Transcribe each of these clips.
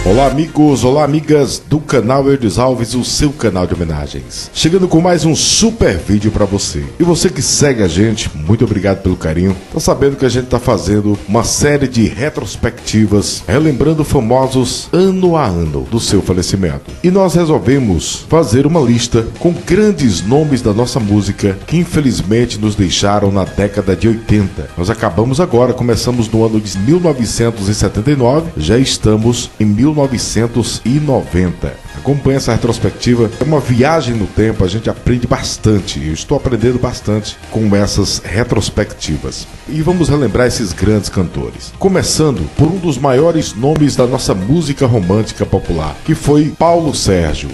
Olá amigos, olá amigas do canal Eudes Alves, o seu canal de homenagens. Chegando com mais um super vídeo pra você. E você que segue a gente, muito obrigado pelo carinho. Tá sabendo que a gente tá fazendo uma série de retrospectivas, relembrando famosos ano a ano do seu falecimento. E nós resolvemos fazer uma lista com grandes nomes da nossa música que infelizmente nos deixaram na década de 80. Nós acabamos agora, começamos no ano de 1979, já estamos em 1990. Acompanhe essa retrospectiva, é uma viagem no tempo, a gente aprende bastante, eu estou aprendendo bastante com essas retrospectivas. E vamos relembrar esses grandes cantores. Começando por um dos maiores nomes da nossa música romântica popular, que foi Paulo Sérgio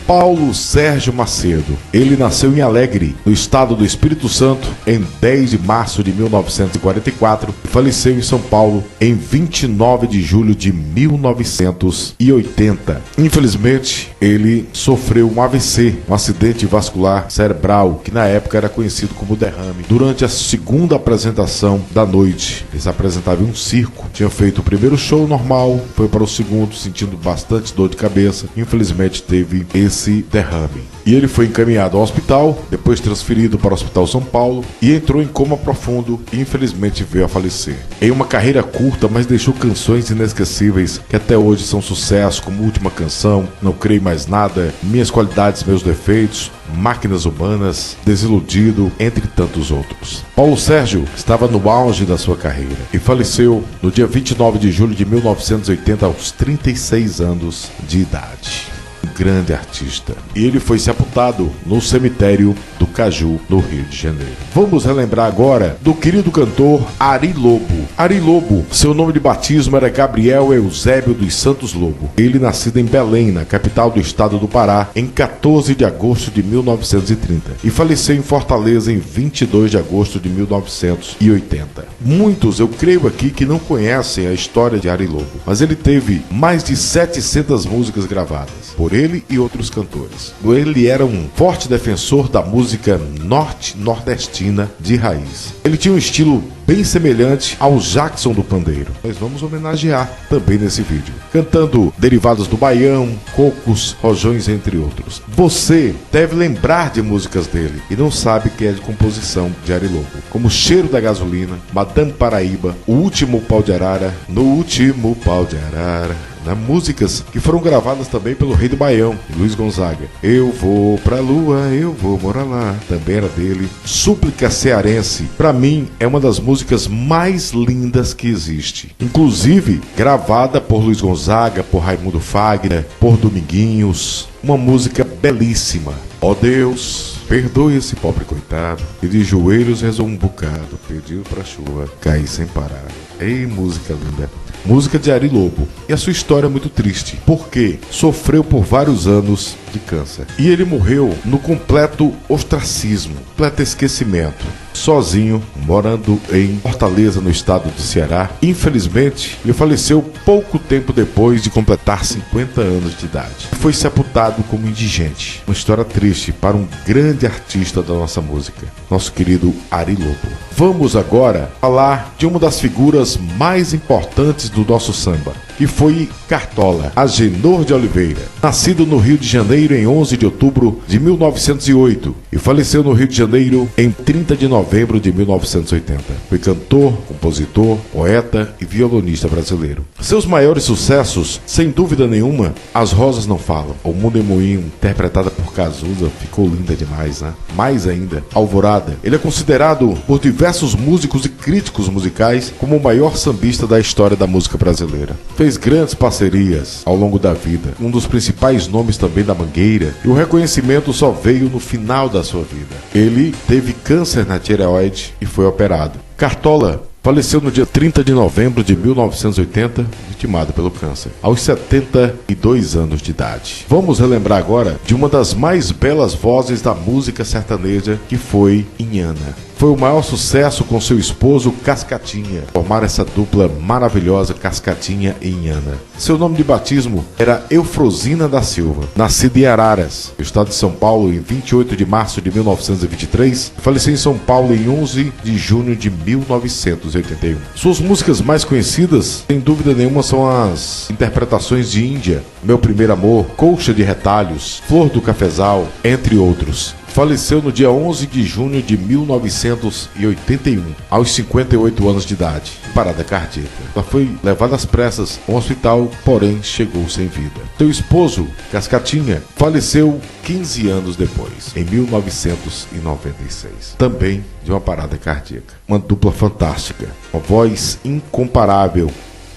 Macedo. Ele nasceu em Alegre, no estado do Espírito Santo, em 10 de março de 1944 e faleceu em São Paulo em 29 de julho de 1980. Infelizmente, ele sofreu um AVC, um acidente vascular cerebral, que na época era conhecido como derrame. Durante a segunda apresentação da noite, ele se apresentava em um circo, tinha feito o primeiro show normal, foi para o segundo sentindo bastante dor de cabeça, infelizmente teve esse derrame. E ele foi encaminhado ao hospital, depois transferido para o Hospital São Paulo e entrou em coma profundo e infelizmente veio a falecer. Em uma carreira curta, mas deixou canções inesquecíveis que até hoje são sucesso, como Última Canção, Não Creio Mais Nada, Minhas Qualidades, Meus Defeitos, Máquinas Humanas, Desiludido, entre tantos outros. Paulo Sérgio estava no auge da sua carreira e faleceu no dia 29 de julho de 1980 aos 36 anos de idade. Grande artista. E ele foi sepultado no cemitério do Caju, no Rio de Janeiro. Vamos relembrar agora do querido cantor Ari Lobo. Ari Lobo, seu nome de batismo era Gabriel Eusébio dos Santos Lobo. Ele nascido em Belém, na capital do estado do Pará, em 14 de agosto de 1930 e faleceu em Fortaleza em 22 de agosto de 1980. Muitos, eu creio aqui, que não conhecem a história de Ari Lobo, mas ele teve mais de 700 músicas gravadas por ele e outros cantores. Ele era um forte defensor da música norte-nordestina de raiz. Ele tinha um estilo bem semelhante ao Jackson do Pandeiro. Nós vamos homenagear também nesse vídeo, cantando derivados do baião, cocos, rojões, entre outros. Você deve lembrar de músicas dele e não sabe que é de composição de Ari Lobo, como Cheiro da Gasolina, Madame Paraíba, O Último Pau de Arara, No Último Pau de Arara, músicas que foram gravadas também pelo Rei do Baião, Luiz Gonzaga. Eu vou pra lua, eu vou morar lá, também era dele. Súplica Cearense, pra mim, é uma das músicas mais lindas que existe, inclusive gravada por Luiz Gonzaga, por Raimundo Fagner, por Dominguinhos. Uma música belíssima. Ó Deus, perdoe esse pobre coitado, e de joelhos rezou um bocado, pediu pra chuva cair sem parar. Ei, música linda. Música de Ari Lobo. E a sua história é muito triste, porque sofreu por vários anos de câncer. E ele morreu no completo ostracismo, completo esquecimento, sozinho, morando em Fortaleza, no estado do Ceará. Infelizmente, ele faleceu pouco tempo depois de completar 50 anos de idade. Foi sepultado como indigente. Uma história triste para um grande artista da nossa música, nosso querido Ari Lobo. Vamos agora falar de uma das figuras mais importantes do nosso samba, que foi Cartola, Agenor de Oliveira. Nascido no Rio de Janeiro em 11 de outubro de 1908 e faleceu no Rio de Janeiro em 30 de novembro de 1980. Foi cantor, compositor, poeta e violonista brasileiro. Seus maiores sucessos, sem dúvida nenhuma, As Rosas Não Falam, O Mundo em Moinho, interpretada por Cazuza, ficou linda demais, né? Mais ainda, Alvorada. Ele é considerado por diversos músicos e críticos musicais como o maior sambista da história da música brasileira. Fez grandes parcerias ao longo da vida, um dos principais nomes também da Mangueira, e o reconhecimento só veio no final da sua vida. Ele teve câncer na tireoide e foi operado. Cartola faleceu no dia 30 de novembro de 1980, vitimado pelo câncer, aos 72 anos de idade. Vamos relembrar agora de uma das mais belas vozes da música sertaneja, que foi Inhana. foi o maior sucesso com seu esposo Cascatinha. Formaram essa dupla maravilhosa, Cascatinha e Inhana. Seu nome de batismo era Eufrosina da Silva. Nascida em Araras, estado de São Paulo, em 28 de março de 1923, faleceu em São Paulo em 11 de junho de 1981. Suas músicas mais conhecidas, sem dúvida nenhuma, são as interpretações de Índia, Meu Primeiro Amor, Colcha de Retalhos, Flor do Cafezal, entre outros. Faleceu no dia 11 de junho de 1981, aos 58 anos de idade, parada cardíaca. Ela foi levada às pressas ao hospital, porém chegou sem vida. Seu esposo, Cascatinha, faleceu 15 anos depois, em 1996, também de uma parada cardíaca. Uma dupla fantástica, uma voz incomparável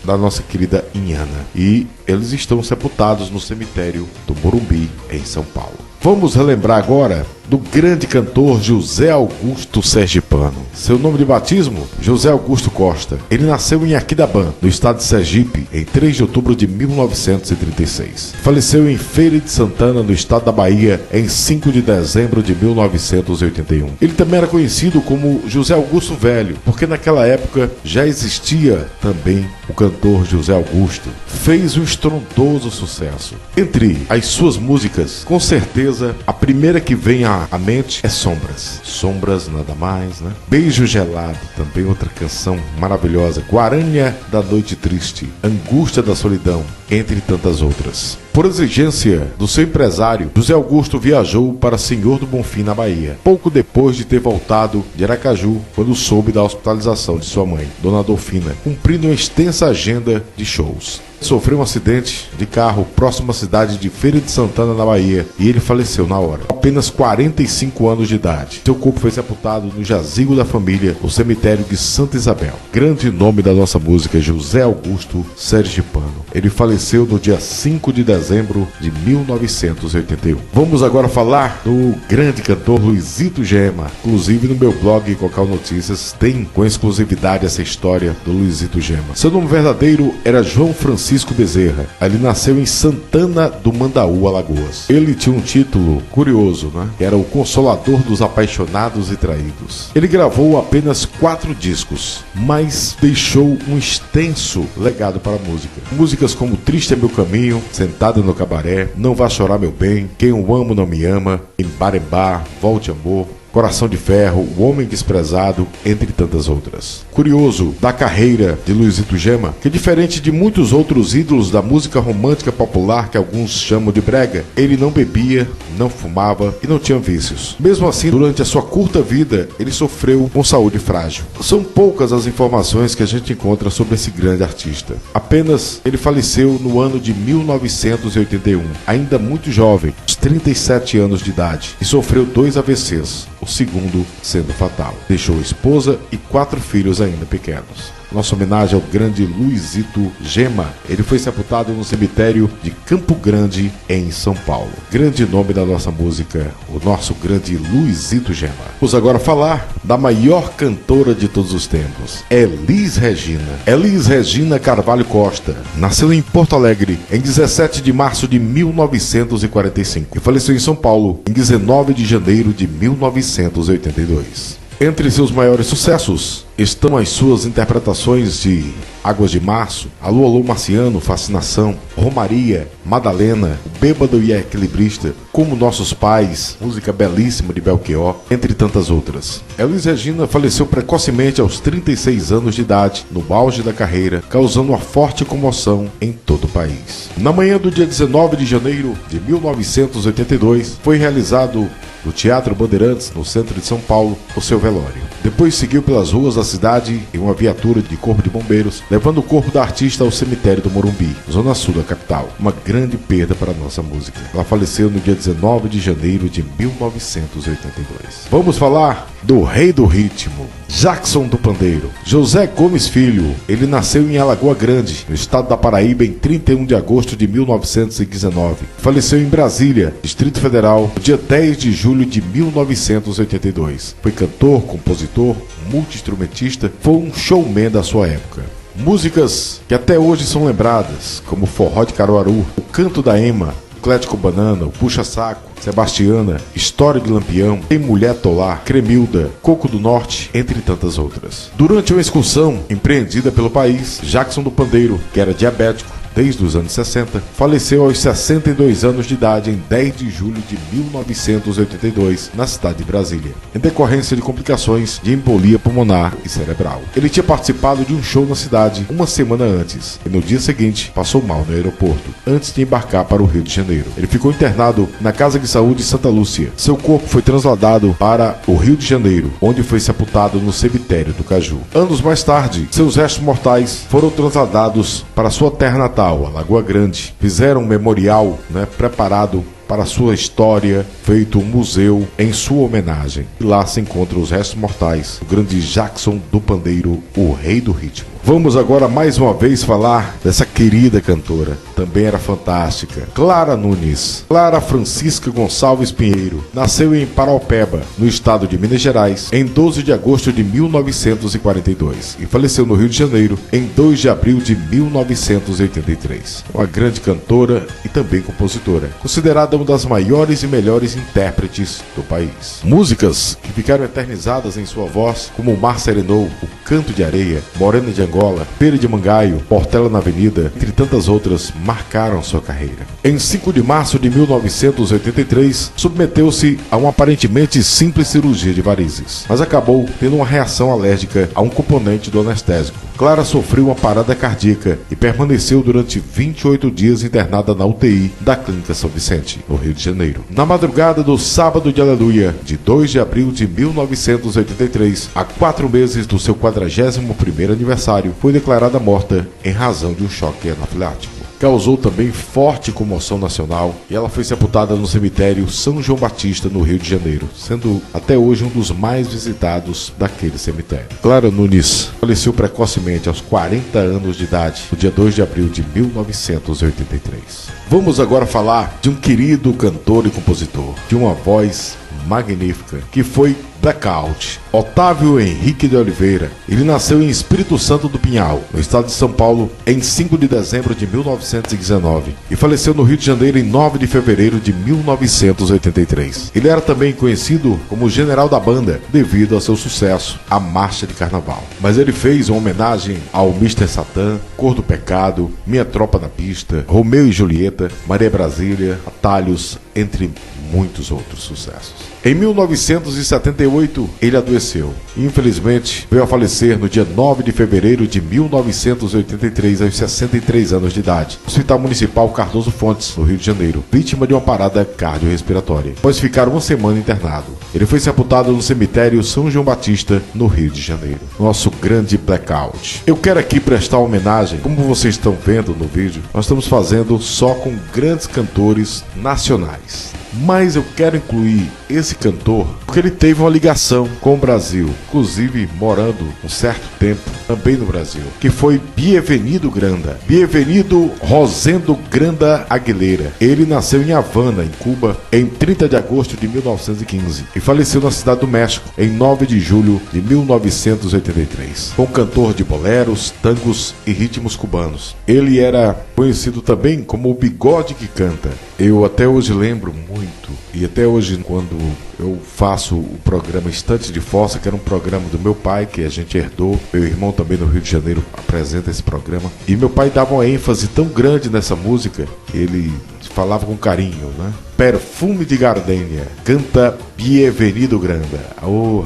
da nossa querida Inhana. E eles estão sepultados no cemitério do Morumbi, em São Paulo. Vamos relembrar agora do grande cantor José Augusto Sergipano. Seu nome de batismo, José Augusto Costa. Ele nasceu em Aquidabã, no estado de Sergipe, em 3 de outubro de 1936. Faleceu em Feira de Santana, no estado da Bahia, em 5 de dezembro de 1981. Ele também era conhecido como José Augusto Velho, porque naquela época já existia também o cantor José Augusto. Fez um estrondoso sucesso. Entre as suas músicas, com certeza, a primeira que vem à mente é Sombras. Sombras, nada mais, né? Beijo Gelado, também outra canção maravilhosa. Guarânia da Noite Triste, Angústia da Solidão, entre tantas outras. Por exigência do seu empresário, José Augusto viajou para Senhor do Bonfim, na Bahia, pouco depois de ter voltado de Aracaju, quando soube da hospitalização de sua mãe, Dona Adolfina, cumprindo uma extensa agenda de shows. Sofreu um acidente de carro próximo à cidade de Feira de Santana, na Bahia, e ele faleceu na hora, com apenas 45 anos de idade. Seu corpo foi sepultado no jazigo da família, no cemitério de Santa Isabel. Grande nome da nossa música, José Augusto Sergipano. Ele faleceu no dia 5 de dezembro de 1981. Vamos agora falar do grande cantor Luizito Gema. Inclusive no meu blog Cocal Notícias tem com exclusividade essa história do Luizito Gema. Seu nome verdadeiro era João Francisco Bezerra. Ele nasceu em Santana do Mandaú, Alagoas. Ele tinha um título curioso, né? Que era o Consolador dos Apaixonados e Traídos. Ele gravou apenas 4 discos, mas deixou um extenso legado para a música. Músicas como Triste é Meu Caminho, Sentada no Cabaré, Não Vá Chorar Meu Bem, Quem Eu Amo Não Me Ama, Embar Embar, Volte Amor, Coração de Ferro, O Homem Desprezado, entre tantas outras. Curioso da carreira de Luizito Gema, que diferente de muitos outros ídolos da música romântica popular que alguns chamam de brega, ele não bebia, não fumava e não tinha vícios. Mesmo assim, durante a sua curta vida, ele sofreu com saúde frágil. São poucas as informações que a gente encontra sobre esse grande artista. Apenas ele faleceu no ano de 1981, ainda muito jovem, aos 37 anos de idade, e sofreu 2 AVCs. O segundo sendo fatal. Deixou esposa e 4 filhos ainda pequenos. Nossa homenagem ao grande Luizito Gema. Ele foi sepultado no cemitério de Campo Grande, em São Paulo. Grande nome da nossa música, o nosso grande Luizito Gema. Vamos agora falar da maior cantora de todos os tempos, Elis Regina. Elis Regina Carvalho Costa nasceu em Porto Alegre em 17 de março de 1945 e faleceu em São Paulo em 19 de janeiro de 1982. Entre seus maiores sucessos estão as suas interpretações de Águas de Março, Alô Alô Marciano, Fascinação, Romaria, Madalena, O Bêbado e a Equilibrista, Como Nossos Pais, música belíssima de Belchior, entre tantas outras. Elis Regina faleceu precocemente aos 36 anos de idade, no auge da carreira, causando uma forte comoção em todo o país. Na manhã do dia 19 de janeiro de 1982, foi realizado no Teatro Bandeirantes, no centro de São Paulo, o seu velório. Depois seguiu pelas ruas da cidade em uma viatura de corpo de bombeiros, levando o corpo da artista ao cemitério do Morumbi, zona sul da capital. Uma grande perda para a nossa música. Ela faleceu no dia 19 de janeiro de 1982. Vamos falar do rei do ritmo, Jackson do Pandeiro. José Gomes Filho, ele nasceu em Alagoa Grande, no estado da Paraíba, em 31 de agosto de 1919. Faleceu em Brasília, Distrito Federal, no dia 10 de julho de 1982. Foi cantor, compositor, multi-instrumentista, foi um showman da sua época. Músicas que até hoje são lembradas, como Forró de Caruaru, O Canto da Ema, Atlético Banana, O Puxa Saco, Sebastiana, História de Lampião, Tem Mulher Tolar, Cremilda, Coco do Norte, entre tantas outras. Durante uma excursão empreendida pelo país, Jackson do Pandeiro, que era diabético desde os anos 60, faleceu aos 62 anos de idade em 10 de julho de 1982, na cidade de Brasília, em decorrência de complicações de embolia pulmonar e cerebral. Ele tinha participado de um show na cidade uma semana antes e no dia seguinte passou mal no aeroporto, antes de embarcar para o Rio de Janeiro. Ele ficou internado na Casa de Saúde Santa Lúcia. Seu corpo foi trasladado para o Rio de Janeiro, onde foi sepultado no cemitério do Caju. Anos mais tarde, seus restos mortais foram trasladados para sua terra natal, a Lagoa Grande. Fizeram um memorial, preparado para sua história, feito um museu em sua homenagem. E lá se encontram os restos mortais do grande Jackson do Pandeiro, o rei do ritmo. Vamos agora mais uma vez falar dessa querida cantora, também era fantástica, Clara Nunes. Clara Francisca Gonçalves Pinheiro nasceu em Paraupeba, no estado de Minas Gerais, em 12 de agosto de 1942 e faleceu no Rio de Janeiro em 2 de abril de 1983. Uma grande cantora e também compositora, considerada uma das maiores e melhores intérpretes do país. Músicas que ficaram eternizadas em sua voz, como Mar Serenou, O Canto de Areia, Morena de Angola, Feira de Mangaio, Portela na Avenida, entre tantas outras, marcaram sua carreira. Em 5 de março de 1983, submeteu-se a uma aparentemente simples cirurgia de varizes, mas acabou tendo uma reação alérgica a um componente do anestésico. Clara sofreu uma parada cardíaca e permaneceu durante 28 dias internada na UTI da Clínica São Vicente, no Rio de Janeiro. Na madrugada do sábado de Aleluia, de 2 de abril de 1983, a 4 meses do seu 41º aniversário, foi declarada morta em razão de um choque anafilático. Causou também forte comoção nacional e ela foi sepultada no cemitério São João Batista, no Rio de Janeiro, sendo até hoje um dos mais visitados daquele cemitério. Clara Nunes faleceu precocemente aos 40 anos de idade, no dia 2 de abril de 1983. Vamos agora falar de um querido cantor e compositor, de uma voz magnífica, que foi Blackout, Otávio Henrique de Oliveira. Ele nasceu em Espírito Santo do Pinhal, no estado de São Paulo, em 5 de dezembro de 1919 e faleceu no Rio de Janeiro em 9 de fevereiro de 1983. Ele era também conhecido como General da Banda, devido ao seu sucesso, A Marcha de Carnaval. Mas ele fez uma homenagem ao Mr. Satan, Cor do Pecado, Minha Tropa na Pista, Romeu e Julieta, Maria Brasília, Atalhos, entre muitos outros sucessos. Em 1978, ele adoeceu e, infelizmente, veio a falecer no dia 9 de fevereiro de 1983, aos 63 anos de idade, no Hospital Municipal Cardoso Fontes, no Rio de Janeiro, vítima de uma parada cardiorrespiratória, após ficar uma semana internado. Ele foi sepultado no cemitério São João Batista, no Rio de Janeiro. Nosso grande Blackout. Eu quero aqui prestar homenagem, como vocês estão vendo no vídeo, nós estamos fazendo só com grandes cantores nacionais. Mas eu quero incluir esse cantor porque ele teve uma ligação com o Brasil, inclusive morando um certo tempo também no Brasil, que foi Bienvenido Granda. Bienvenido Rosendo Granda Aguilera. Ele nasceu em Havana, em Cuba, em 30 de agosto de 1915 e faleceu na Cidade do México em 9 de julho de 1983. Foi um cantor de boleros, tangos e ritmos cubanos. Ele era conhecido também como o Bigode que Canta. Eu até hoje lembro muito, e até hoje quando eu faço o programa Instantes de Força, que era um programa do meu pai, que a gente herdou, meu irmão também no Rio de Janeiro apresenta esse programa, e meu pai dava uma ênfase tão grande nessa música, ele falava com carinho, Perfume de Gardênia, canta Bienvenido Granda.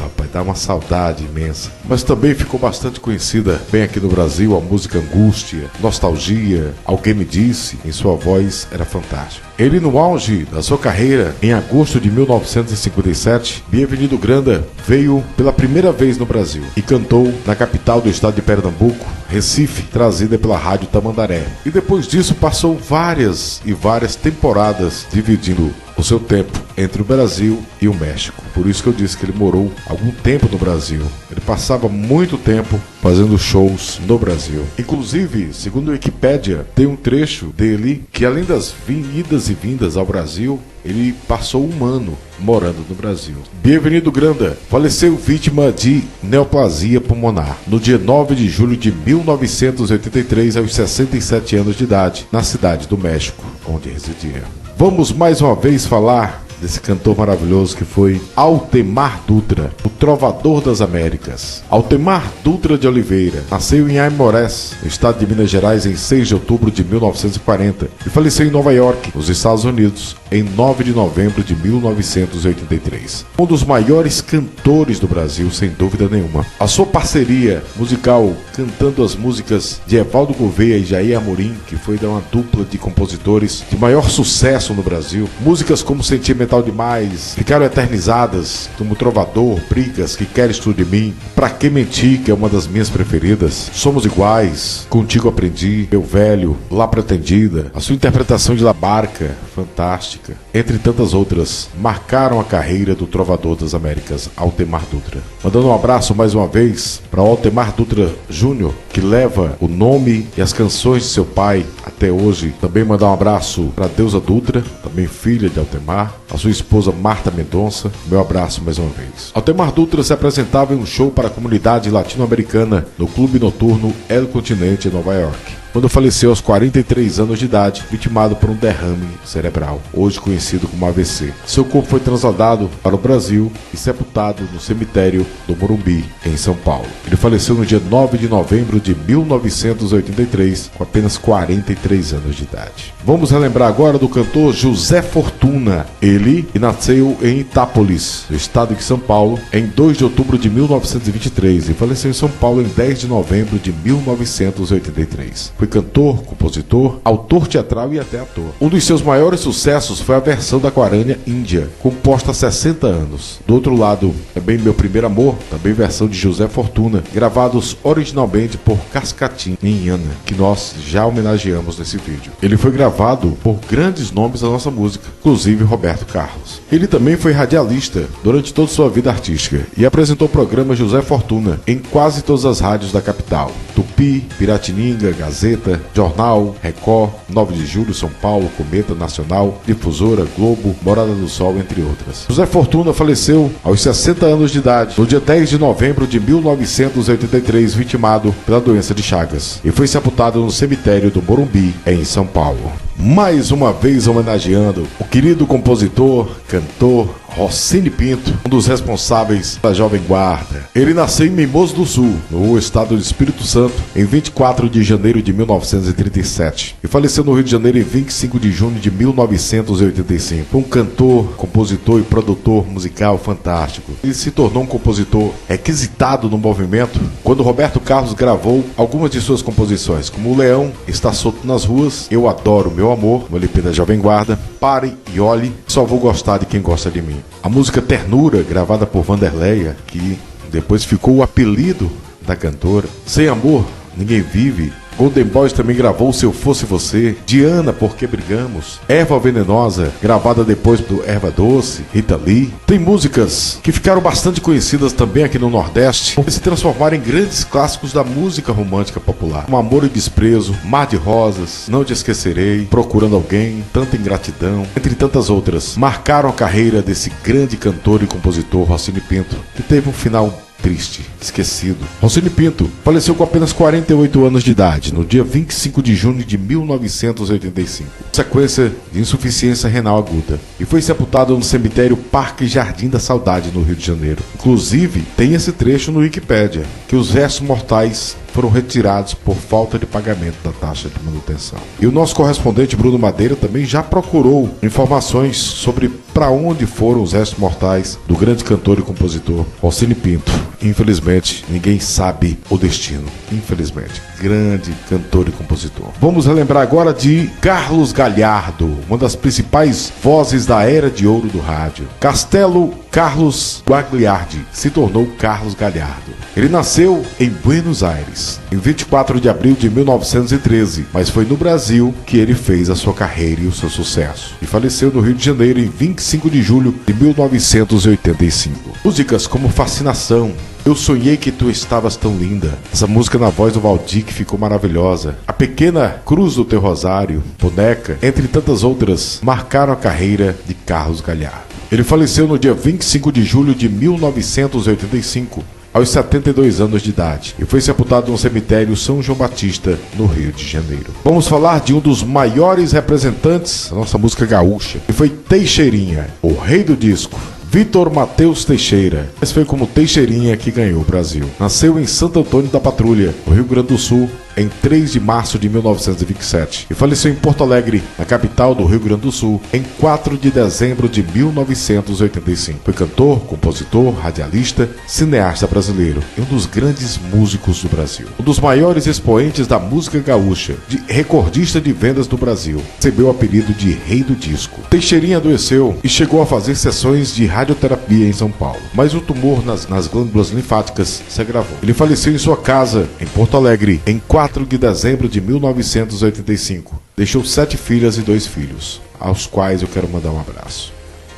Rapaz, dá uma saudade imensa. Mas também ficou bastante conhecida bem aqui no Brasil a música Angústia, Nostalgia, Alguém Me Disse, em sua voz era fantástico. Ele, no auge da sua carreira, em agosto de 1957, Bienvenido Granda veio pela primeira vez no Brasil e cantou na capital do estado de Pernambuco, Recife, trazida pela Rádio Tamandaré. E depois disso passou várias e várias temporadas dividindo o seu tempo entre o Brasil e o México. Por isso que eu disse que ele morou algum tempo no Brasil. Ele passava muito tempo fazendo shows no Brasil. Inclusive, segundo a Wikipédia, tem um trecho dele que, além das idas e vindas ao Brasil, ele passou um ano morando no Brasil. Bienvenido Granda faleceu vítima de neoplasia pulmonar no dia 9 de julho de 1983, aos 67 anos de idade, na cidade do México, onde residia. Vamos mais uma vez falar desse cantor maravilhoso que foi Altemar Dutra, o trovador das Américas. Altemar Dutra de Oliveira nasceu em Aimorés, no estado de Minas Gerais, em 6 de outubro de 1940 e faleceu em Nova York, nos Estados Unidos, em 9 de novembro de 1983. Um dos maiores cantores do Brasil, sem dúvida nenhuma. A sua parceria musical, cantando as músicas de Evaldo Gouveia e Jair Amorim, que foi uma dupla de compositores de maior sucesso no Brasil. Músicas como Sentimental Demais ficaram eternizadas, como Trovador, Brigas, Que Queres Tu de Mim, Pra Que Mentir, que é uma das minhas preferidas, Somos Iguais, Contigo Aprendi, Meu Velho, Lá Pretendida. A sua interpretação de La Barca, fantástica, entre tantas outras, marcaram a carreira do trovador das Américas, Altemar Dutra. Mandando um abraço mais uma vez para Altemar Dutra Júnior, que leva o nome e as canções de seu pai até hoje. Também mandar um abraço para Deusa Dutra, também filha de Altemar, a sua esposa Marta Mendonça. Meu abraço mais uma vez. Altemar Dutra se apresentava em um show para a comunidade latino-americana no clube noturno El Continente, em Nova York, quando faleceu aos 43 anos de idade, vitimado por um derrame cerebral, hoje conhecido como AVC. Seu corpo foi trasladado para o Brasil e sepultado no cemitério do Morumbi, em São Paulo. Ele faleceu no dia 9 de novembro de 1983, com apenas 43 anos de idade. Vamos relembrar agora do cantor José Fortuna. Ele que nasceu em Itápolis, no estado de São Paulo, em 2 de outubro de 1923 e faleceu em São Paulo em 10 de novembro de 1983. Foi cantor, compositor, autor teatral e até ator. Um dos seus maiores sucessos foi a versão da Guarânia Índia, composta há 60 anos. Do outro lado, também Meu Primeiro Amor, também versão de José Fortuna, gravados originalmente por Cascatim em Iana, que nós já homenageamos nesse vídeo. Ele foi gravado por grandes nomes da nossa música, inclusive Roberto Carlos. Ele também foi radialista durante toda sua vida artística e apresentou o programa José Fortuna em quase todas as rádios da capital: Tupi, Piratininga, Gazeta, Jornal, Record, 9 de Julho, São Paulo, Cometa, Nacional, Difusora, Globo, Morada do Sol, entre outras. José Fortuna faleceu aos 60 anos de idade, no dia 10 de novembro de 1983, vitimado pela doença de Chagas, e foi sepultado no cemitério do Morumbi, em São Paulo. Mais uma vez homenageando o querido compositor, cantor Rossini Pinto, um dos responsáveis da Jovem Guarda. Ele nasceu em Mimoso do Sul, no estado do Espírito Santo, em 24 de janeiro de 1937 e faleceu no Rio de Janeiro em 25 de junho de 1985. Foi um cantor, compositor e produtor musical fantástico. Ele se tornou um compositor requisitado no movimento quando Roberto Carlos gravou algumas de suas composições, como O Leão Está Solto nas Ruas, Eu Adoro Meu Amor, uma LP da Jovem Guarda, Pare e Olhe, Só Vou Gostar de Quem Gosta de Mim. A música Ternura, gravada por Vanderleia, que depois ficou o apelido da cantora. Sem Amor, Ninguém Vive. Golden Boys também gravou Se Eu Fosse Você, Diana, Por Que Brigamos, Erva Venenosa, gravada depois do Erva Doce, Rita Lee. Tem músicas que ficaram bastante conhecidas também aqui no Nordeste e se transformaram em grandes clássicos da música romântica popular, como Amor e Desprezo, Mar de Rosas, Não Te Esquecerei, Procurando Alguém, Tanta Ingratidão, entre tantas outras. Marcaram a carreira desse grande cantor e compositor Rossini Pinto, que teve um final triste, esquecido. Rossini Pinto faleceu com apenas 48 anos de idade, no dia 25 de junho de 1985, sequência de insuficiência renal aguda, e foi sepultado no cemitério Parque Jardim da Saudade, no Rio de Janeiro. Inclusive, tem esse trecho no Wikipédia, que os restos mortais foram retirados por falta de pagamento da taxa de manutenção. E o nosso correspondente Bruno Madeira também já procurou informações sobre para onde foram os restos mortais do grande cantor e compositor Rossini Pinto. Infelizmente, ninguém sabe o destino. Infelizmente, grande cantor e compositor. Vamos relembrar agora de Carlos Galhardo, uma das principais vozes da era de ouro do rádio. Castelo Carlos Guagliardi se tornou Carlos Galhardo. Ele nasceu em Buenos Aires em 24 de abril de 1913, mas foi no Brasil que ele fez a sua carreira e o seu sucesso. E faleceu no Rio de Janeiro em 25 de julho de 1985. Músicas como Fascinação, Eu Sonhei Que Tu Estavas Tão Linda, essa música na voz do Valdir que ficou maravilhosa, A Pequena Cruz do Teu Rosário, Boneca, entre tantas outras, marcaram a carreira de Carlos Galhardo. Ele faleceu no dia 25 de julho de 1985, aos 72 anos de idade e foi sepultado no cemitério São João Batista, no Rio de Janeiro. Vamos falar de um dos maiores representantes da nossa música gaúcha, que foi Teixeirinha, o rei do disco. Vitor Mateus Teixeira, mas foi como Teixeirinha que ganhou o Brasil. Nasceu em Santo Antônio da Patrulha, no Rio Grande do Sul, em 3 de março de 1927 e faleceu em Porto Alegre, na capital do Rio Grande do Sul, em 4 de dezembro de 1985. Foi cantor, compositor, radialista, cineasta brasileiro e um dos grandes músicos do Brasil. Um dos maiores expoentes da música gaúcha, de recordista de vendas do Brasil, recebeu o apelido de Rei do Disco. Teixeirinha adoeceu e chegou a fazer sessões de radioterapia em São Paulo, mas o tumor nas glândulas linfáticas se agravou. Ele faleceu em sua casa, em Porto Alegre, em 4 de dezembro de 1985. Deixou 7 filhas e 2 filhos, aos quais eu quero mandar um abraço.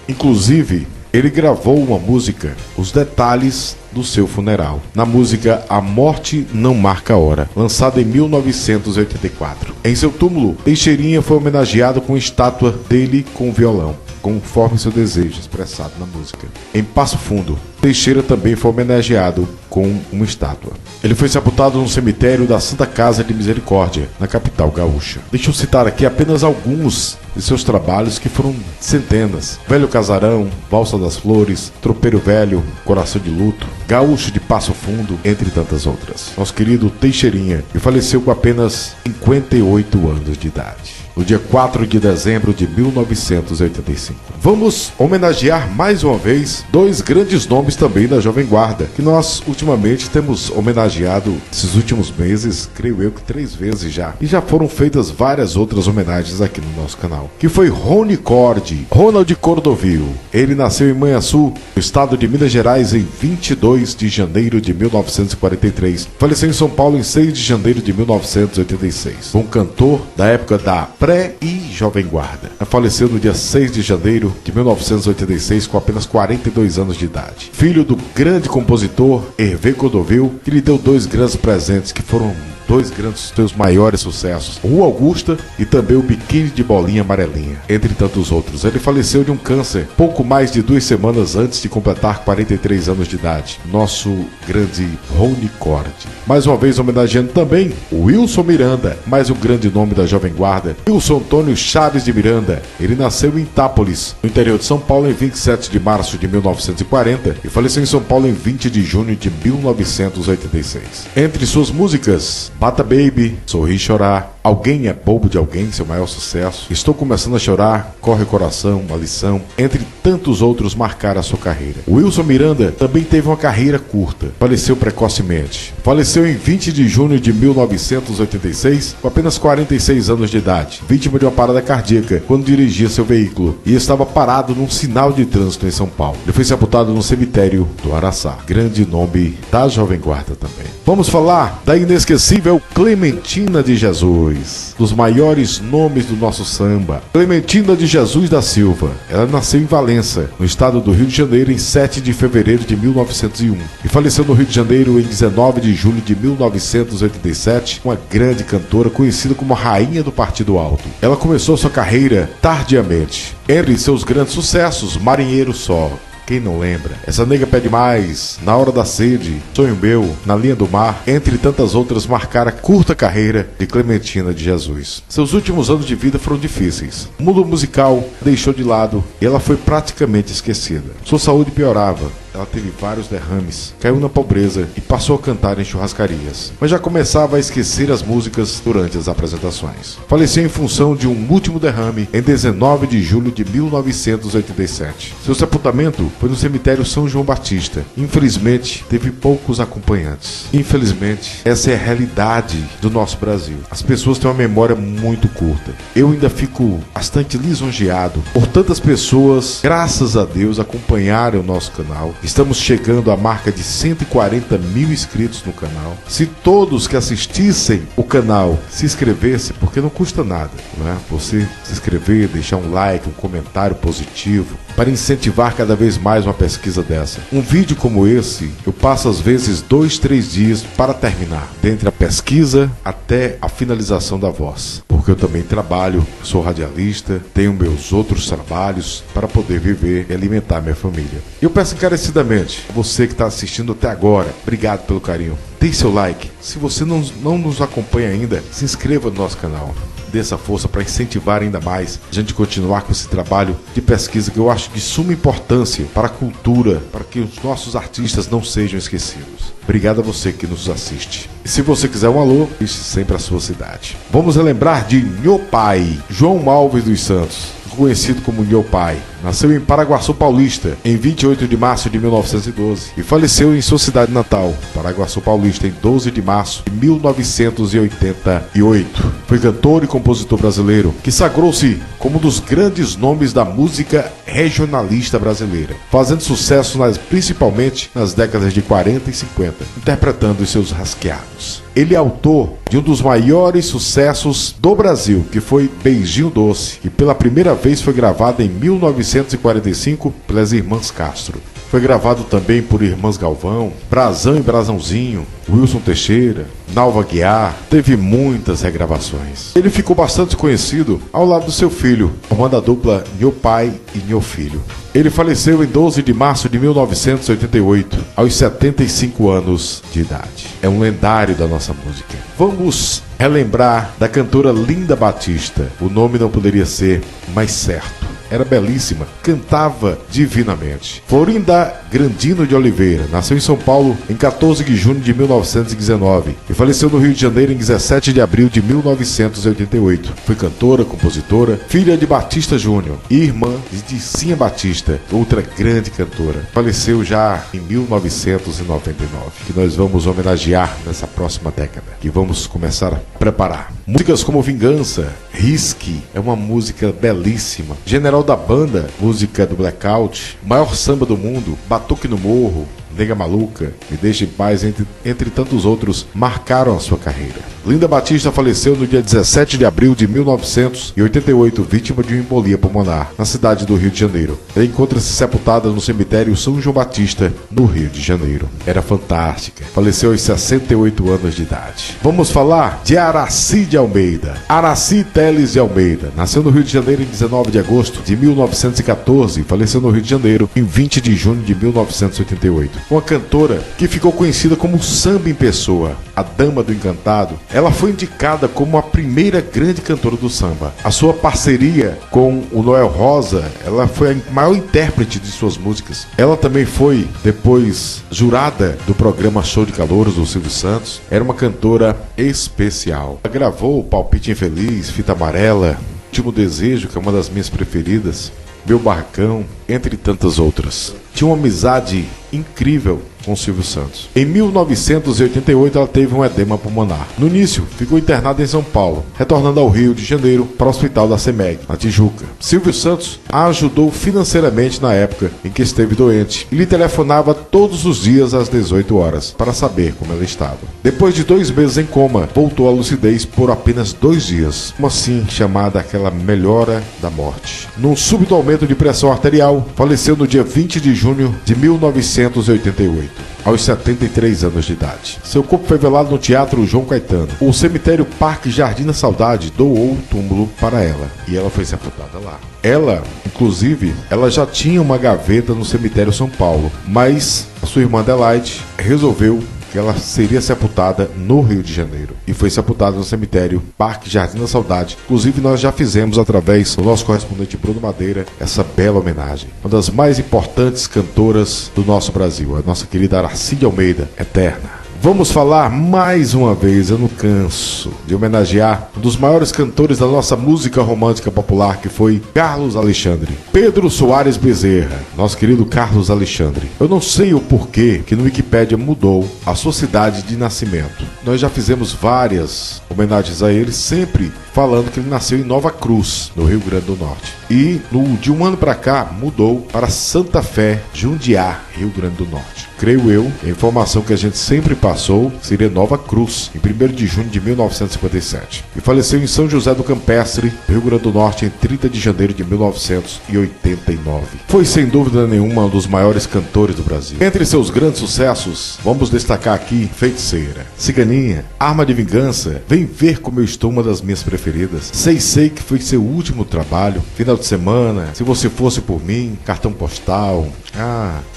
Inclusive, ele gravou uma música, Os Detalhes do Seu Funeral, na música A Morte Não Marca Hora, lançada em 1984. Em seu túmulo, Teixeirinha foi homenageado com estátua dele com violão, conforme seu desejo expressado na música. Em Passo Fundo, Teixeira também foi homenageado com uma estátua. Ele foi sepultado no cemitério da Santa Casa de Misericórdia, na capital gaúcha. Deixa eu citar aqui apenas alguns de seus trabalhos, que foram centenas: Velho Casarão, Valsa das Flores, Tropeiro Velho, Coração de Luto, Gaúcho de Passo Fundo, entre tantas outras. Nosso querido Teixeirinha, que faleceu com apenas 58 anos de idade, no dia 4 de dezembro de 1985. Vamos homenagear mais uma vez 2 grandes nomes também da Jovem Guarda, que nós ultimamente temos homenageado esses últimos meses, creio eu que 3 vezes já. E já foram feitas várias outras homenagens aqui no nosso canal. Que foi Rony Cord, Ronald Cordovil. Ele nasceu em Manhuaçu, no estado de Minas Gerais, em 22 de janeiro de 1943. Faleceu em São Paulo em 6 de janeiro de 1986. Um cantor da época da pré e Jovem Guarda. Faleceu no dia 6 de janeiro de 1986 com apenas 42 anos de idade. Filho do grande compositor Hervé Cordovil, que lhe deu 2 grandes presentes que foram 2 grandes seus maiores sucessos, Rua Augusta e também o Biquíni de Bolinha Amarelinha, entre tantos outros. Ele faleceu de um câncer pouco mais de 2 semanas antes de completar 43 anos de idade. Nosso grande Rony Cord. Mais uma vez homenageando também o Wilson Miranda, mais um grande nome da Jovem Guarda, Wilson Antônio Chaves de Miranda. Ele nasceu em Itápolis, no interior de São Paulo, em 27 de março de 1940 e faleceu em São Paulo em 20 de junho de 1986. Entre suas músicas, Bata Baby, Sorrir e Chorar, Alguém é Bobo de Alguém, seu maior sucesso, Estou Começando a Chorar, Corre o Coração, Uma Lição, entre tantos outros, marcaram a sua carreira. O Wilson Miranda também teve uma carreira curta, faleceu precocemente. Faleceu em 20 de junho de 1986, com apenas 46 anos de idade, vítima de uma parada cardíaca quando dirigia seu veículo e estava parado num sinal de trânsito em São Paulo. Ele foi sepultado no cemitério do Araçá. Grande nome da Jovem Guarda também. Vamos falar da inesquecível Clementina de Jesus, dos maiores nomes do nosso samba. Clementina de Jesus da Silva. Ela nasceu em Valença, no estado do Rio de Janeiro, em 7 de fevereiro de 1901 e faleceu no Rio de Janeiro em 19 de julho de 1987, uma grande cantora conhecida como a Rainha do Partido Alto. Ela começou sua carreira tardiamente. Entre seus grandes sucessos, Marinheiro Só, quem não lembra? Essa Nega Pede Mais, Na Hora da Sede, Sonho Meu, Na Linha do Mar, entre tantas outras, marcaram a curta carreira de Clementina de Jesus. Seus últimos anos de vida foram difíceis. O mundo musical deixou de lado e ela foi praticamente esquecida. Sua saúde piorava. Ela teve vários derrames, caiu na pobreza e passou a cantar em churrascarias, mas já começava a esquecer as músicas durante as apresentações. Faleceu em função de um último derrame em 19 de julho de 1987. Seu sepultamento foi no cemitério São João Batista. Infelizmente, teve poucos acompanhantes. Infelizmente, essa é a realidade do nosso Brasil. As pessoas têm uma memória muito curta. Eu ainda fico bastante lisonjeado por tantas pessoas, graças a Deus, acompanharem o nosso canal. Estamos chegando à marca de 140 mil inscritos no canal. Se todos que assistissem o canal se inscrevessem, porque não custa nada, não é? Você se inscrever, deixar um like, um comentário positivo, para incentivar cada vez mais uma pesquisa dessa. Um vídeo como esse, eu passo às vezes 2, 3 dias para terminar, dentre a pesquisa até a finalização da voz. porque eu também trabalho, sou radialista, tenho meus outros trabalhos para poder viver e alimentar minha família. Eu peço encarecidamente, você que está assistindo até agora, obrigado pelo carinho. Dê seu like. Se você não nos acompanha ainda, se inscreva no nosso canal. Dê essa força para incentivar ainda mais a gente continuar com esse trabalho de pesquisa que eu acho de suma importância para a cultura, para que os nossos artistas não sejam esquecidos. Obrigado a você que nos assiste. E se você quiser um alô, deixe sempre a sua cidade. Vamos relembrar de Nho Pai, João Alves dos Santos, conhecido como Nho Pai. Nasceu em Paraguaçu Paulista em 28 de março de 1912 e faleceu em sua cidade natal, Paraguaçu Paulista, em 12 de março de 1988. Foi cantor e compositor brasileiro que sagrou-se como um dos grandes nomes da música regionalista brasileira, fazendo sucesso principalmente nas décadas de 40 e 50, interpretando os seus rasqueados. Ele é autor de um dos maiores sucessos do Brasil, que foi Beijinho Doce, que pela primeira vez foi gravado em 1945 pelas Irmãs Castro. Foi gravado também por Irmãs Galvão, Brasão e Brasãozinho, Wilson Teixeira, Nalva Guiar, teve muitas regravações. Ele ficou bastante conhecido ao lado do seu filho, formando a dupla Nho Pai e Nho Filho. Ele faleceu em 12 de março de 1988, aos 75 anos de idade. É um lendário da nossa música. Vamos relembrar da cantora Linda Batista. O nome não poderia ser mais certo. Era belíssima, cantava divinamente. Florinda Grandino de Oliveira nasceu em São Paulo em 14 de junho de 1919 e faleceu no Rio de Janeiro em 17 de abril de 1988. Foi cantora, compositora, filha de Batista Júnior e irmã de Cinha Batista, outra grande cantora. Faleceu já em 1999, que nós vamos homenagear nessa próxima década, que vamos começar a preparar. Músicas como Vingança, Risque, é uma música belíssima. General da Banda, música do Blackout, Maior Samba do Mundo, Batuque no Morro, Nega Maluca, Me Deixa em Paz, entre tantos outros, marcaram a sua carreira. Linda Batista faleceu no dia 17 de abril de 1988, vítima de uma embolia pulmonar, na cidade do Rio de Janeiro. Ela encontra-se sepultada no cemitério São João Batista, no Rio de Janeiro. Era fantástica. Faleceu aos 68 anos de idade. Vamos falar de Araci de Almeida. Araci Teles de Almeida nasceu no Rio de Janeiro em 19 de agosto de 1914 e faleceu no Rio de Janeiro em 20 de junho de 1988. Uma cantora que ficou conhecida como Samba em Pessoa, a Dama do Encantado. Ela foi indicada como a primeira grande cantora do samba. A sua parceria com o Noel Rosa, ela foi a maior intérprete de suas músicas. Ela também foi, depois, jurada do programa Show de Calouros do Silvio Santos. Era uma cantora especial. Ela gravou Palpite Infeliz, Fita Amarela, Último Desejo, que é uma das minhas preferidas, Meu Barracão, entre tantas outras. Tinha uma amizade incrível com Silvio Santos. Em 1988 ela teve um edema pulmonar. No início, ficou internada em São Paulo, retornando ao Rio de Janeiro para o Hospital da CEMEG, na Tijuca. Silvio Santos a ajudou financeiramente na época em que esteve doente e lhe telefonava todos os dias às 18 horas para saber como ela estava. Depois de 2 meses em coma, voltou à lucidez por apenas 2 dias, como assim chamada aquela melhora da morte. Num súbito aumento de pressão arterial, faleceu no dia 20 de junho de 1988. Aos 73 anos de idade. Seu corpo foi velado no Teatro João Caetano. O cemitério Parque Jardim da Saudade doou um túmulo para ela e ela foi sepultada lá. Ela, inclusive, ela já tinha uma gaveta no cemitério São Paulo, mas a sua irmã Adelaide resolveu que ela seria sepultada no Rio de Janeiro e foi sepultada no cemitério Parque Jardim da Saudade. Inclusive nós já fizemos através do nosso correspondente Bruno Madeira essa bela homenagem. Uma das mais importantes cantoras do nosso Brasil, a nossa querida Araci de Almeida, eterna. Vamos falar mais uma vez, eu não canso de homenagear um dos maiores cantores da nossa música romântica popular, que foi Carlos Alexandre. Pedro Soares Bezerra, nosso querido Carlos Alexandre. Eu não sei o porquê que no Wikipédia mudou a sua cidade de nascimento. Nós já fizemos várias homenagens a ele, sempre falando que ele nasceu em Nova Cruz, no Rio Grande do Norte. E de um ano para cá mudou para Santa Fé, Jundiá, Rio Grande do Norte. Creio eu, a informação que a gente sempre passou seria Nova Cruz, em 1º de junho de 1957. E faleceu em São José do Campestre, Rio Grande do Norte, em 30 de janeiro de 1989. Foi sem dúvida nenhuma um dos maiores cantores do Brasil. Entre seus grandes sucessos, vamos destacar aqui Feiticeira, Ciganinha Marianinha, Arma de Vingança, Vem Ver Como Eu Estou, uma das minhas preferidas. Sei que foi seu último trabalho, Final de Semana, Se Você Fosse Por Mim, Cartão Postal,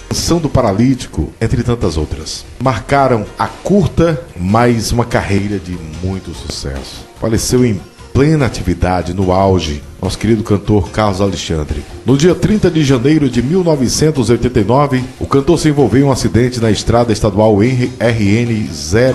Canção do Paralítico, entre tantas outras. Marcaram a curta, mas uma carreira de muito sucesso. Faleceu em plena atividade, no auge, nosso querido cantor Carlos Alexandre. No dia 30 de janeiro de 1989, o cantor se envolveu em um acidente na estrada estadual RN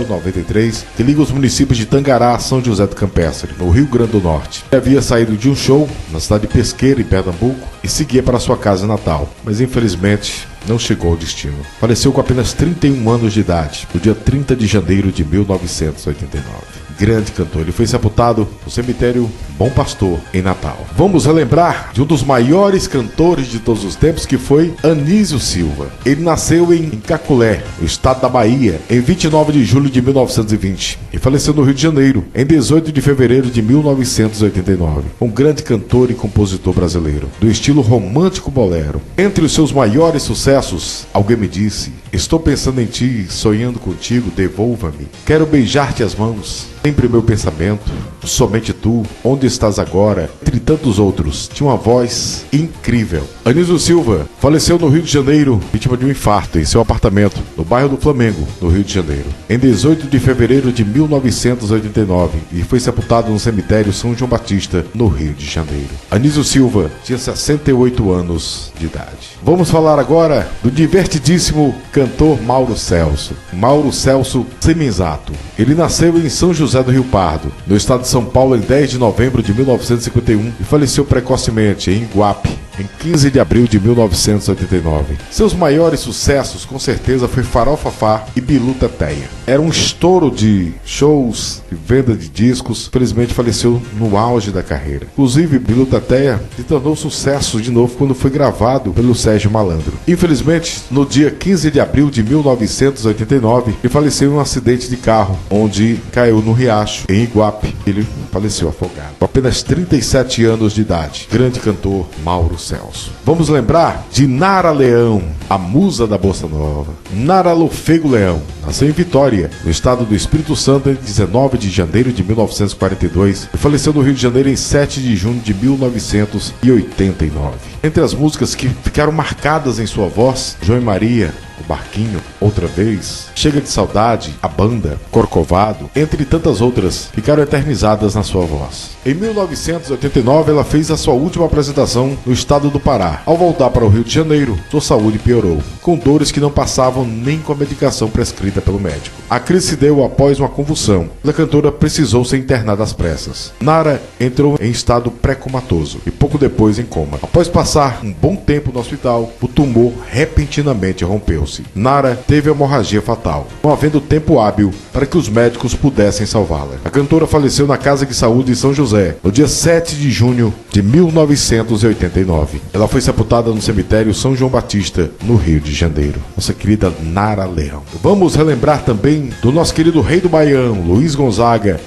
093, que liga os municípios de Tangará a São José do Campestre, no Rio Grande do Norte. Ele havia saído de um show na cidade de Pesqueira, em Pernambuco, e seguia para sua casa natal, mas infelizmente não chegou ao destino. Faleceu com apenas 31 anos de idade, no dia 30 de janeiro de 1989. Grande cantor, ele foi sepultado no cemitério Bom Pastor, em Natal. Vamos relembrar de um dos maiores cantores de todos os tempos, que foi Anísio Silva. Ele nasceu em Caculé, no estado da Bahia, em 29 de julho de 1920 e faleceu no Rio de Janeiro, em 18 de fevereiro de 1989. Um grande cantor e compositor brasileiro, do estilo romântico bolero. Entre os seus maiores sucessos, Alguém Me Disse, Estou Pensando em Ti, Sonhando Contigo, Devolva-me, Quero Beijar-te as Mãos, Sempre Meu Pensamento, Somente Tu, Onde Estás Agora, entre tantos outros. Tinha uma voz incrível. Anísio Silva faleceu no Rio de Janeiro, vítima de um infarto, em seu apartamento, no bairro do Flamengo, no Rio de Janeiro, em 18 de fevereiro de 1989, e foi sepultado no cemitério São João Batista, no Rio de Janeiro. Anísio Silva tinha 68 anos de idade. Vamos falar agora do divertidíssimo cantor Mauro Celso. Mauro Celso Semenzato. Ele nasceu em São José do Rio Pardo, no estado de São Paulo, em 10 de novembro de 1951 e faleceu precocemente em Iguape, em 15 de abril de 1989. Seus maiores sucessos, com certeza, foi Farol Fafá e Bilu Teteia. Era um estouro de shows, de venda de discos. Felizmente faleceu no auge da carreira. Inclusive, Bilu Teteia se tornou sucesso de novo quando foi gravado pelo Sérgio Malandro. Infelizmente, no dia 15 de abril de 1989, ele faleceu em um acidente de carro, onde caiu no riacho, em Iguape. Ele faleceu afogado, com apenas 37 anos de idade. Grande cantor Mauro Celso. Vamos lembrar de Nara Leão, a musa da Bossa Nova. Nara Lofego Leão nasceu em Vitória, no estado do Espírito Santo, em 19 de janeiro de 1942 e faleceu no Rio de Janeiro em 7 de junho de 1989. Entre as músicas que ficaram marcadas em sua voz, João e Maria, O Barquinho, Outra Vez, Chega de Saudade, A Banda, Corcovado, entre tantas outras, ficaram eternizadas na sua voz. Em 1989, ela fez a sua última apresentação no estado do Pará. Ao voltar para o Rio de Janeiro, sua saúde piorou, com dores que não passavam nem com a medicação prescrita pelo médico. A crise se deu após uma convulsão. A cantora precisou ser internada às pressas. Nara entrou em estado pré-comatoso e pouco depois em coma. Após passar um bom tempo no hospital, o tumor repentinamente rompeu-se. Nara teve hemorragia fatal, não havendo tempo hábil para que os médicos pudessem salvá-la. A cantora faleceu na Casa de Saúde de São José, no dia 7 de junho de 1989. Ela foi sepultada no cemitério São João Batista, no Rio de Janeiro. Nossa querida Nara Leão. Vamos relembrar também do nosso querido rei do Baião, Luiz Gonzaga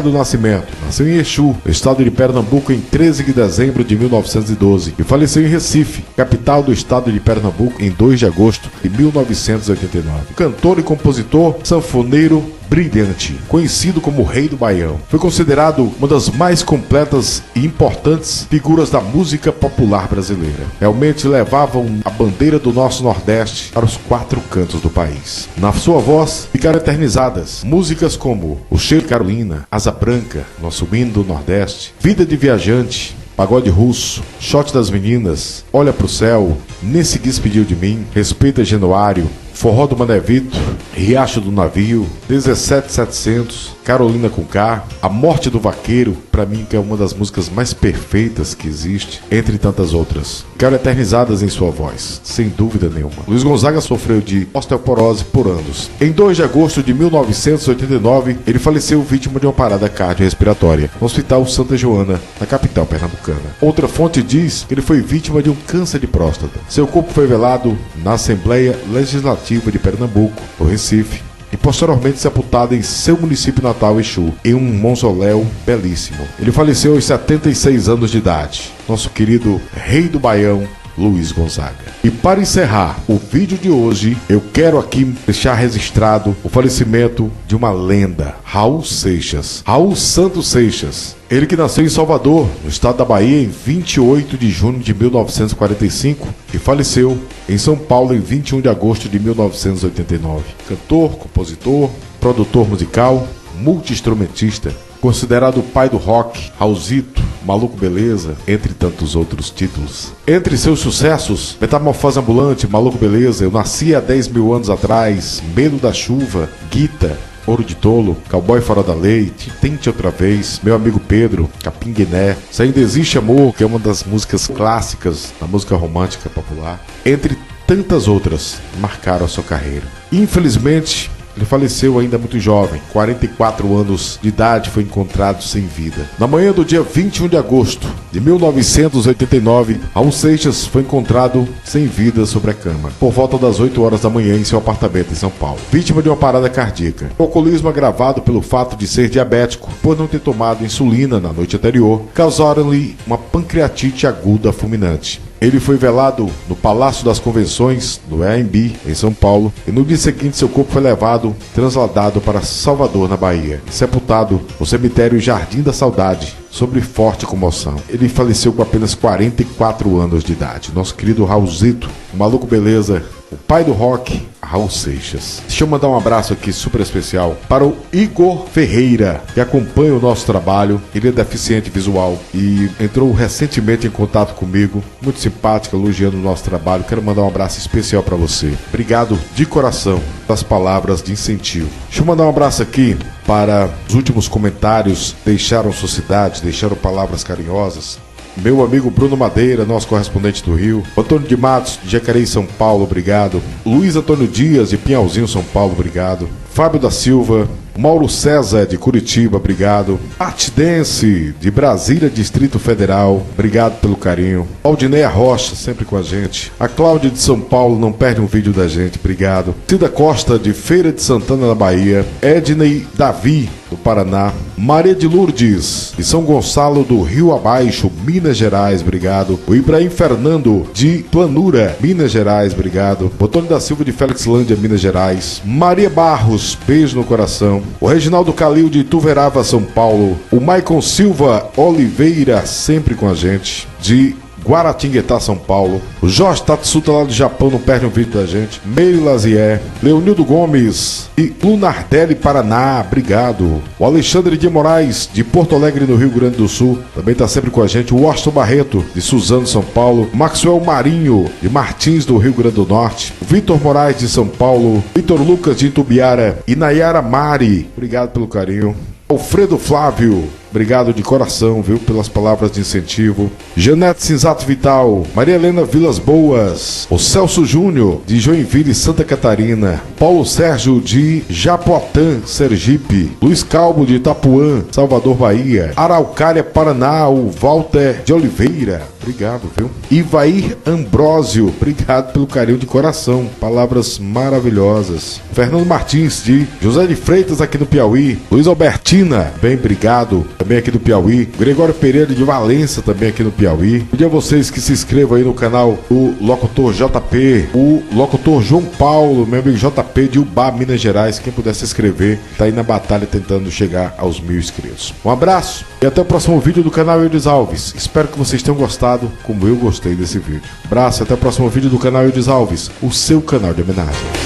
do Nascimento. Nasceu em Exu, no estado de Pernambuco, em 13 de dezembro de 1912 e faleceu em Recife, capital do estado de Pernambuco, em 2 de agosto de 1989. Cantor e compositor, sanfoneiro brilhante, conhecido como o Rei do Baião. Foi considerado uma das mais completas e importantes figuras da música popular brasileira. Realmente levavam a bandeira do nosso Nordeste para os 4 cantos do país. Na sua voz ficaram eternizadas músicas como O Cheiro de Carolina, Asa Branca, nosso hino do Nordeste, Vida de Viajante, Pagode Russo, Shot das Meninas, Olha pro Céu, Nem Se Despediu de Mim, Respeita Januário, Forró do Mané Vitor, Riacho do Navio, 17700, Carolina com K, A Morte do Vaqueiro, pra mim que é uma das músicas mais perfeitas que existe, entre tantas outras. Ficaram eternizadas em sua voz, sem dúvida nenhuma. Luiz Gonzaga sofreu de osteoporose por anos. Em 2 de agosto de 1989, ele faleceu vítima de uma parada cardiorrespiratória no Hospital Santa Joana, na capital pernambucana. Outra fonte diz que ele foi vítima de um câncer de próstata. Seu corpo foi velado na Assembleia Legislativa de Pernambuco, no Recife, e posteriormente sepultado em seu município natal, Exu, em um mausoléu belíssimo. Ele faleceu aos 76 anos de idade. Nosso querido Rei do Baião, Luiz Gonzaga. E para encerrar o vídeo de hoje, eu quero aqui deixar registrado o falecimento de uma lenda, Raul Seixas. Raul Santos Seixas. Ele que nasceu em Salvador, no estado da Bahia, em 28 de junho de 1945 e faleceu em São Paulo em 21 de agosto de 1989. Cantor, compositor, produtor musical, multi-instrumentista, considerado o pai do rock, Raulzito, Maluco Beleza, entre tantos outros títulos. Entre seus sucessos, Metamorfose Ambulante, Maluco Beleza, Eu Nasci há 10 mil anos atrás, Medo da Chuva, Guita, Ouro de Tolo, Cowboy Fora da Lei, Te Tente Outra Vez, Meu Amigo Pedro, Capim Guiné, Se Ainda Existe Amor, que é uma das músicas clássicas da música romântica popular, entre tantas outras, marcaram a sua carreira. Infelizmente, ele faleceu ainda muito jovem, 44 anos de idade, foi encontrado sem vida. Na manhã do dia 21 de agosto de 1989, Raul Seixas foi encontrado sem vida sobre a cama, por volta das 8 horas da manhã em seu apartamento em São Paulo, vítima de uma parada cardíaca. O alcoolismo agravado pelo fato de ser diabético, por não ter tomado insulina na noite anterior, causaram-lhe uma pancreatite aguda fulminante. Ele foi velado no Palácio das Convenções, no AMB, em São Paulo, e no dia seguinte seu corpo foi levado, trasladado para Salvador, na Bahia, e sepultado no cemitério Jardim da Saudade, sobre forte comoção. Ele faleceu com apenas 44 anos de idade. Nosso querido Raulzito, o Maluco Beleza, o pai do rock, Raul Seixas. Deixa eu mandar um abraço aqui super especial para o Igor Ferreira, que acompanha o nosso trabalho. Ele é deficiente visual e entrou recentemente em contato comigo, muito simpático, elogiando o nosso trabalho. Quero mandar um abraço especial para você. Obrigado de coração pelas palavras de incentivo. Deixa eu mandar um abraço aqui para os últimos comentários, deixaram sua cidade, deixaram palavras carinhosas. Meu amigo Bruno Madeira, nosso correspondente do Rio. Antônio de Matos, de Jacareí, São Paulo, obrigado. Luiz Antônio Dias, de Pinhalzinho, São Paulo, obrigado. Fábio da Silva, Mauro César, de Curitiba, obrigado. Art Dance, de Brasília, Distrito Federal, obrigado pelo carinho. Aldineia Rocha, sempre com a gente. A Cláudia de São Paulo, não perde um vídeo da gente, obrigado. Cida Costa, de Feira de Santana, na Bahia. Ednei Davi, do Paraná. Maria de Lourdes, de São Gonçalo do Rio Abaixo, Minas Gerais, obrigado. O Ibrahim Fernando, de Planura, Minas Gerais, obrigado. Antônio da Silva, de Felixlândia, Minas Gerais. Maria Barros, beijo no coração. O Reginaldo Calil, de Ituverava, São Paulo. O Maicon Silva Oliveira, sempre com a gente, de Guaratinguetá, São Paulo. O Jorge Tatsuta, lá do Japão, não perde um vídeo da gente. Meire Lazier, Leonildo Gomes e Lunardelli, Paraná, obrigado. O Alexandre de Moraes, de Porto Alegre, no Rio Grande do Sul, também está sempre com a gente. O Washington Barreto, de Suzano, São Paulo. Maxwell Marinho, de Martins, do Rio Grande do Norte. O Vitor Moraes, de São Paulo. Vitor Lucas, de Itubiara. E Nayara Mari, obrigado pelo carinho. Alfredo Flávio, obrigado de coração, viu, pelas palavras de incentivo. Janete Cinzato Vital, Maria Helena Vilas Boas, o Celso Júnior, de Joinville, Santa Catarina. Paulo Sérgio, de Japoatã, Sergipe. Luiz Calbo, de Itapuã, Salvador, Bahia. Araucária, Paraná, o Walter de Oliveira, obrigado, viu. Ivair Ambrósio, obrigado pelo carinho de coração, palavras maravilhosas. Fernando Martins, de José de Freitas, aqui no Piauí. Luiz Albertino, bem, obrigado, também aqui do Piauí. Gregório Pereira, de Valença, também aqui no Piauí. Pedir a vocês que se inscrevam aí no canal do Locutor JP, o Locutor João Paulo, meu amigo JP, de Ubá, Minas Gerais. Quem puder se inscrever, tá aí na batalha tentando chegar aos 1000 inscritos. Um abraço e até o próximo vídeo do canal Eudes Alves. Espero que vocês tenham gostado como eu gostei desse vídeo. Abraço e até o próximo vídeo do canal Eudes Alves, o seu canal de homenagem.